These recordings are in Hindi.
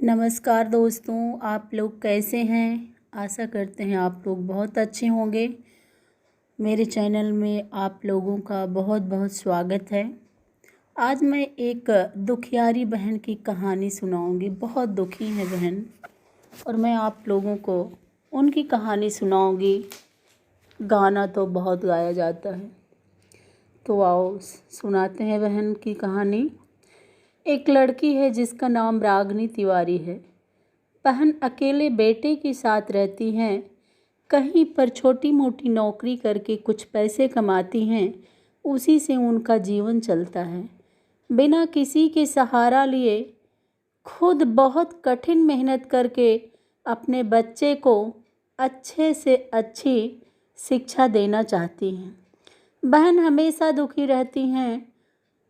नमस्कार दोस्तों, आप लोग कैसे हैं। आशा करते हैं आप लोग बहुत अच्छे होंगे। मेरे चैनल में आप लोगों का बहुत बहुत स्वागत है। आज मैं एक दुखियारी बहन की कहानी सुनाऊंगी। बहुत दुखी है बहन और मैं आप लोगों को उनकी कहानी सुनाऊंगी। गाना तो बहुत गाया जाता है, तो आओ सुनाते हैं बहन की कहानी। एक लड़की है जिसका नाम रागनी तिवारी है। बहन अकेले बेटे के साथ रहती हैं। कहीं पर छोटी मोटी नौकरी करके कुछ पैसे कमाती हैं, उसी से उनका जीवन चलता है। बिना किसी के सहारा लिए खुद बहुत कठिन मेहनत करके अपने बच्चे को अच्छे से अच्छी शिक्षा देना चाहती हैं। बहन हमेशा दुखी रहती हैं।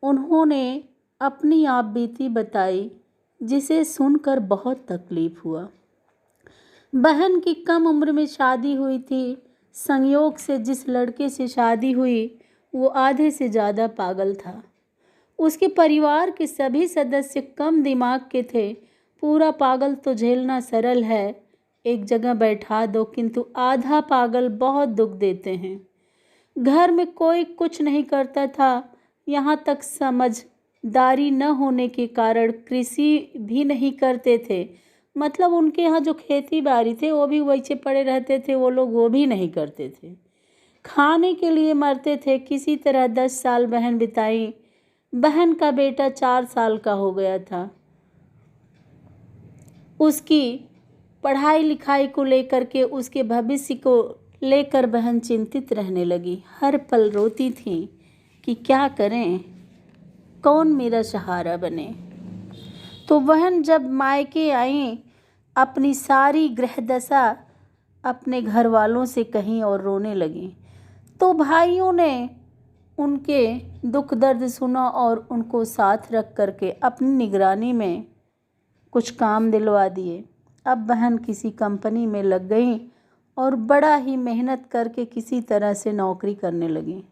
उन्होंने अपनी आप बीती बताई, जिसे सुनकर बहुत तकलीफ हुआ। बहन की कम उम्र में शादी हुई थी। संयोग से जिस लड़के से शादी हुई वो आधे से ज़्यादा पागल था। उसके परिवार के सभी सदस्य कम दिमाग के थे। पूरा पागल तो झेलना सरल है, एक जगह बैठा दो, किंतु आधा पागल बहुत दुख देते हैं। घर में कोई कुछ नहीं करता था। यहाँ तक समझदारी न होने के कारण कृषि भी नहीं करते थे। मतलब उनके यहाँ जो खेती बाड़ी थे वो भी वैसे पड़े रहते थे, वो लोग वो भी नहीं करते थे। खाने के लिए मरते थे। किसी तरह 10 साल बहन बिताई। बहन का बेटा 4 साल का हो गया था। उसकी पढ़ाई लिखाई को लेकर के, उसके भविष्य को लेकर बहन चिंतित रहने लगी। हर पल रोती थी कि क्या करें, कौन मेरा सहारा बने। तो बहन जब मायके आई, अपनी सारी गृहदशा अपने घर वालों से कहीं और रोने लगी। तो भाइयों ने उनके दुख दर्द सुना और उनको साथ रख करके अपनी निगरानी में कुछ काम दिलवा दिए। अब बहन किसी कंपनी में लग गई और बड़ा ही मेहनत करके किसी तरह से नौकरी करने लगी।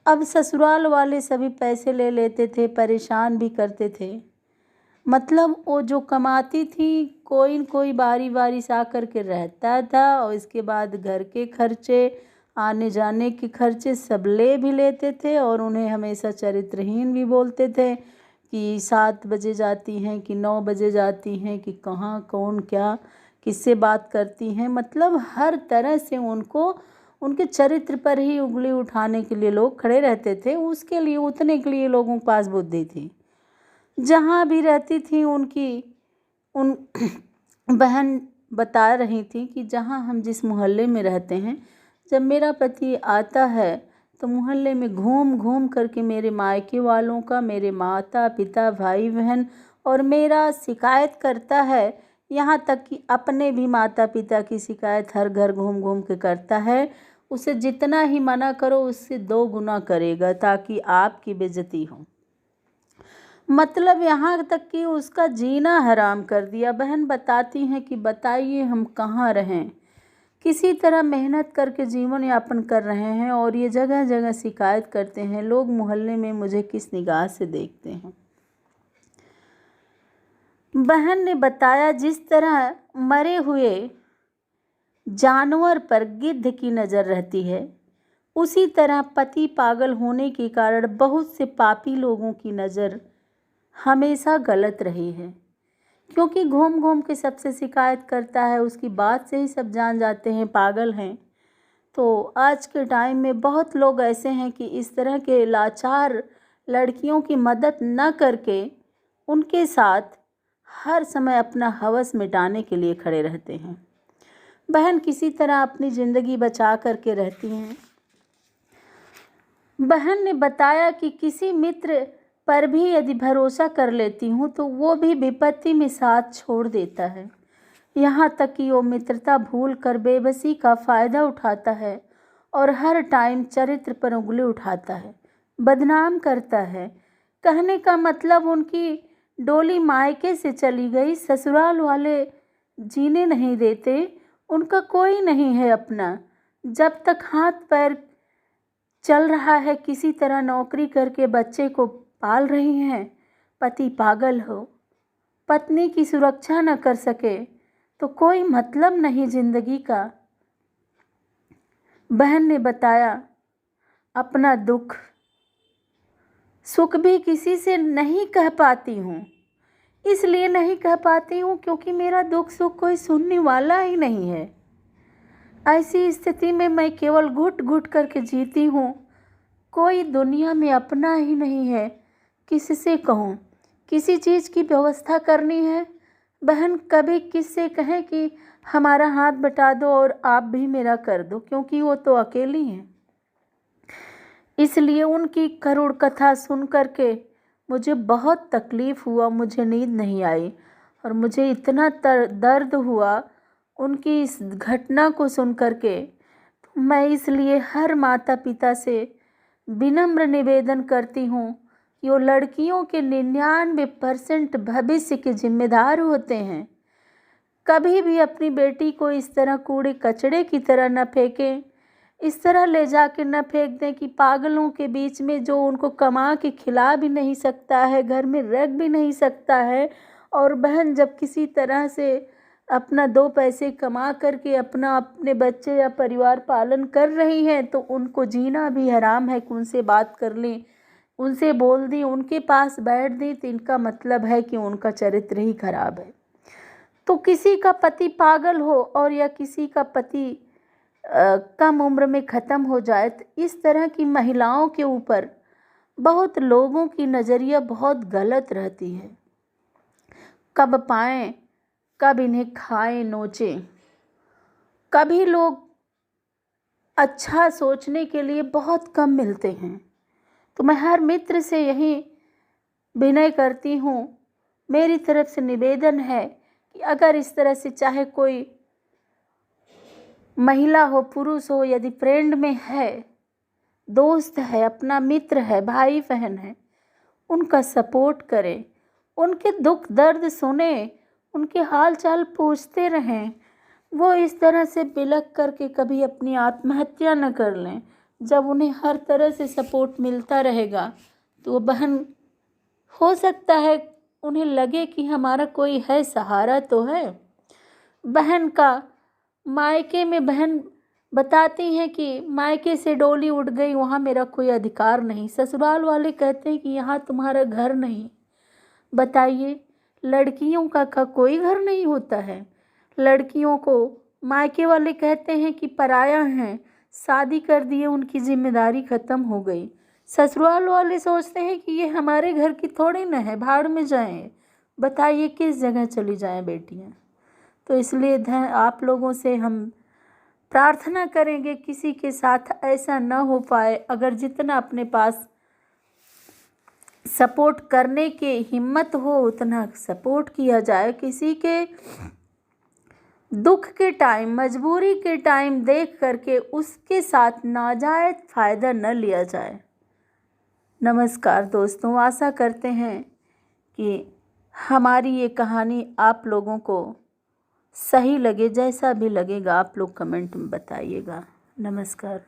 अब ससुराल वाले सभी पैसे ले लेते थे, परेशान भी करते थे। मतलब वो जो कमाती थी, कोई न कोई बारी बारी से आकर के रहता था और इसके बाद घर के खर्चे, आने जाने के खर्चे सब ले भी लेते थे। और उन्हें हमेशा चरित्रहीन भी बोलते थे कि 7 बजे जाती हैं कि 9 बजे जाती हैं, कि कहाँ कौन क्या किससे बात करती हैं। मतलब हर तरह से उनको उनके चरित्र पर ही उंगली उठाने के लिए लोग खड़े रहते थे। उसके लिए उतने के लिए लोगों के पास बुद्धि थी। जहाँ भी रहती थी उन बहन बता रही थी कि जहाँ हम जिस मोहल्ले में रहते हैं, जब मेरा पति आता है तो मोहल्ले में घूम घूम करके मेरे मायके वालों का, मेरे माता पिता, भाई बहन और मेरा शिकायत करता है। यहाँ तक कि अपने भी माता पिता की शिकायत हर घर घूम घूम के करता है। उसे जितना ही मना करो उससे 2 गुना करेगा ताकि आपकी बेइज्जती हो। मतलब यहाँ तक कि उसका जीना हराम कर दिया। बहन बताती हैं कि बताइए हम कहाँ रहें, किसी तरह मेहनत करके जीवन यापन कर रहे हैं और ये जगह जगह शिकायत करते हैं। लोग मोहल्ले में मुझे किस निगाह से देखते हैं। बहन ने बताया, जिस तरह मरे हुए जानवर पर गिद्ध की नज़र रहती है, उसी तरह पति पागल होने के कारण बहुत से पापी लोगों की नज़र हमेशा गलत रही है। क्योंकि घूम घूम के सबसे शिकायत करता है, उसकी बात से ही सब जान जाते हैं पागल हैं। तो आज के टाइम में बहुत लोग ऐसे हैं कि इस तरह के लाचार लड़कियों की मदद न करके उनके साथ हर समय अपना हवस मिटाने के लिए खड़े रहते हैं। बहन किसी तरह अपनी ज़िंदगी बचा करके रहती हैं। बहन ने बताया कि किसी मित्र पर भी यदि भरोसा कर लेती हूँ तो वो भी विपत्ति में साथ छोड़ देता है। यहाँ तक कि वो मित्रता भूल कर बेबसी का फ़ायदा उठाता है और हर टाइम चरित्र पर उंगली उठाता है, बदनाम करता है। कहने का मतलब उनकी डोली मायके से चली गई, ससुराल वाले जीने नहीं देते, उनका कोई नहीं है अपना। जब तक हाथ पैर चल रहा है, किसी तरह नौकरी करके बच्चे को पाल रही हैं। पति पागल हो, पत्नी की सुरक्षा न कर सके तो कोई मतलब नहीं जिंदगी का। बहन ने बताया अपना दुख सुख भी किसी से नहीं कह पाती हूँ। इसलिए नहीं कह पाती हूँ क्योंकि मेरा दुख सुख कोई सुनने वाला ही नहीं है। ऐसी स्थिति में मैं केवल घुट घुट करके जीती हूँ। कोई दुनिया में अपना ही नहीं है। किससे कहूँ? किसी चीज़ की व्यवस्था करनी है, बहन कभी किससे कहें कि हमारा हाथ बटा दो और आप भी मेरा कर दो, क्योंकि वो तो अकेली हैं। इसलिए उनकी करुण कथा सुन करके मुझे बहुत तकलीफ़ हुआ, मुझे नींद नहीं आई और मुझे इतना दर्द हुआ उनकी इस घटना को सुन करके। तो मैं इसलिए हर माता पिता से विनम्र निवेदन करती हूँ कि वो लड़कियों के 99% भविष्य के जिम्मेदार होते हैं। कभी भी अपनी बेटी को इस तरह कूड़े कचड़े की तरह न फेंकें, इस तरह ले जाके न फेंक दें कि पागलों के बीच में जो उनको कमा के खिला भी नहीं सकता है, घर में रख भी नहीं सकता है। और बहन जब किसी तरह से अपना 2 पैसे कमा करके अपने बच्चे या परिवार पालन कर रही हैं तो उनको जीना भी हराम है कि उनसे बात कर लें, उनसे बोल दी, उनके पास बैठ दी, तो इनका मतलब है कि उनका चरित्र ही खराब है। तो किसी का पति पागल हो और या किसी का पति कम उम्र में ख़त्म हो जाए तो इस तरह की महिलाओं के ऊपर बहुत लोगों की नज़रिया बहुत गलत रहती है। कब पाएं, कब इन्हें खाएं नोचें। कभी लोग अच्छा सोचने के लिए बहुत कम मिलते हैं। तो मैं हर मित्र से यही विनय करती हूँ, मेरी तरफ से निवेदन है कि अगर इस तरह से चाहे कोई महिला हो पुरुष हो, यदि फ्रेंड में है, दोस्त है, अपना मित्र है, भाई बहन है, उनका सपोर्ट करें, उनके दुख दर्द सुने, उनके हाल चाल पूछते रहें। वो इस तरह से बिलख करके कभी अपनी आत्महत्या न कर लें। जब उन्हें हर तरह से सपोर्ट मिलता रहेगा तो वो बहन हो सकता है उन्हें लगे कि हमारा कोई है, सहारा तो है। बहन का मायके में बहन बताती हैं कि मायके से डोली उठ गई, वहाँ मेरा कोई अधिकार नहीं। ससुराल वाले कहते हैं कि यहाँ तुम्हारा घर नहीं। बताइए, लड़कियों का कोई घर नहीं होता है। लड़कियों को मायके वाले कहते हैं कि पराया हैं, शादी कर दिए, उनकी जिम्मेदारी ख़त्म हो गई। ससुराल वाले सोचते हैं कि ये हमारे घर की थोड़ी न है, भाड़ में जाएं। बताइए किस जगह चली जाएं बेटियां। तो इसलिए आप लोगों से हम प्रार्थना करेंगे किसी के साथ ऐसा न हो पाए। अगर जितना अपने पास सपोर्ट करने के हिम्मत हो उतना सपोर्ट किया जाए। किसी के दुख के टाइम, मजबूरी के टाइम देख करके उसके साथ नाजायज़ फ़ायदा न लिया जाए। नमस्कार दोस्तों, आशा करते हैं कि हमारी ये कहानी आप लोगों को सही लगे। जैसा भी लगेगा आप लोग कमेंट में बताइएगा। नमस्कार।